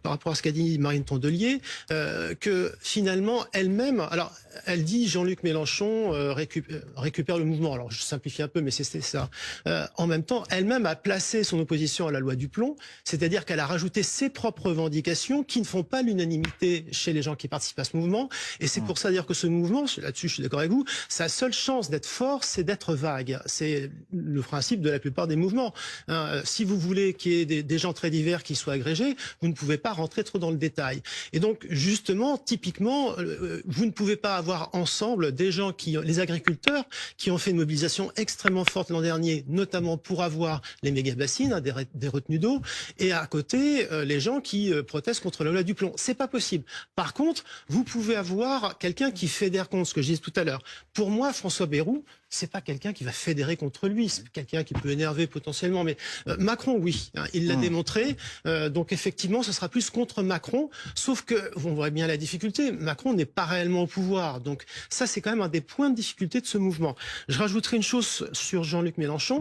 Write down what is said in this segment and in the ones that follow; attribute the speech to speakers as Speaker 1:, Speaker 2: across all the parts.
Speaker 1: par rapport à ce qu'a dit Marine Tondelier, que finalement, elle-même, alors elle dit Jean-Luc Mélenchon récupère le mouvement. Alors je simplifie un peu, mais c'est ça. En même temps, elle-même a placé son opposition à la loi Duplon, c'est-à-dire qu'elle a rajouté ses propres revendications qui ne font pas l'unanimité chez les gens qui participent à ce mouvement. Et c'est pour ça dire que ce mouvement, là-dessus je suis d'accord avec vous, sa seule chance d'être fort, c'est d'être vague. C'est le principe de la plupart des mouvements. Si vous voulez qu'il y ait des gens très divers qui soient agrégés, vous ne pouvez pas rentrer trop dans le détail. Et donc, justement, typiquement, vous ne pouvez pas avoir ensemble des gens les agriculteurs, qui ont fait une mobilisation extrêmement forte l'an dernier, notamment pour avoir les méga-bassines, des retenues d'eau, et à côté, les gens qui protestent contre la loi Duplon. C'est pas possible. Par contre, vous pouvez avoir quelqu'un qui fédère contre ce que je disais tout à l'heure. Pour moi, François Bayrou, c'est pas quelqu'un qui va fédérer contre lui, c'est quelqu'un qui peut énerver potentiellement, mais Macron, oui, il l'a démontré, donc effectivement, ce sera plus contre Macron, sauf que, on voit bien la difficulté, Macron n'est pas réellement au pouvoir, donc ça, c'est quand même un des points de difficulté de ce mouvement. Je rajouterai une chose sur Jean-Luc Mélenchon,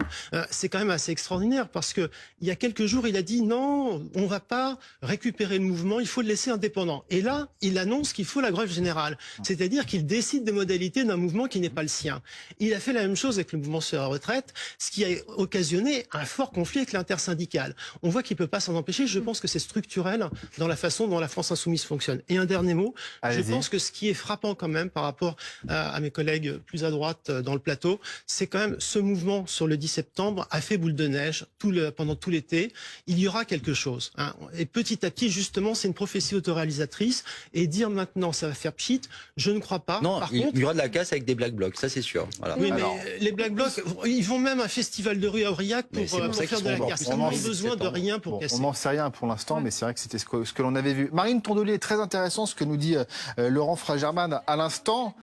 Speaker 1: c'est quand même assez extraordinaire, parce que il y a quelques jours, il a dit non, on va pas récupérer le mouvement, il faut le laisser indépendant. Et là, il annonce qu'il faut la grève générale, c'est-à-dire qu'il décide des modalités d'un mouvement qui n'est pas le sien. Il a fait la même chose avec le mouvement sur la retraite, ce qui a occasionné un fort conflit avec l'intersyndicale. On voit qu'il ne peut pas s'en empêcher. Je pense que c'est structurel dans la façon dont la France insoumise fonctionne. Et un dernier mot, je pense que ce qui est frappant quand même par rapport à mes collègues plus à droite dans le plateau, c'est quand même ce mouvement sur le 10 septembre a fait boule de neige pendant tout l'été. Il y aura quelque chose. Et petit à petit, justement, c'est une prophétie autoréalisatrice. Et dire maintenant ça va faire pchit, je ne crois pas.
Speaker 2: Non,
Speaker 1: par
Speaker 2: il
Speaker 1: contre,
Speaker 2: y aura de la casse avec des Black Blocs, ça c'est sûr. Voilà.
Speaker 1: Oui, mais les Black Blocs, ils vont même à un festival de rue à Aurillac pour faire de la casse. Ils n'ont besoin de rien pour casser.
Speaker 3: On n'en sait rien pour l'instant, mais c'est vrai que c'était ce que l'on avait vu. Marine Tondelier, très intéressant ce que nous dit Laurent Fragerman à l'instant.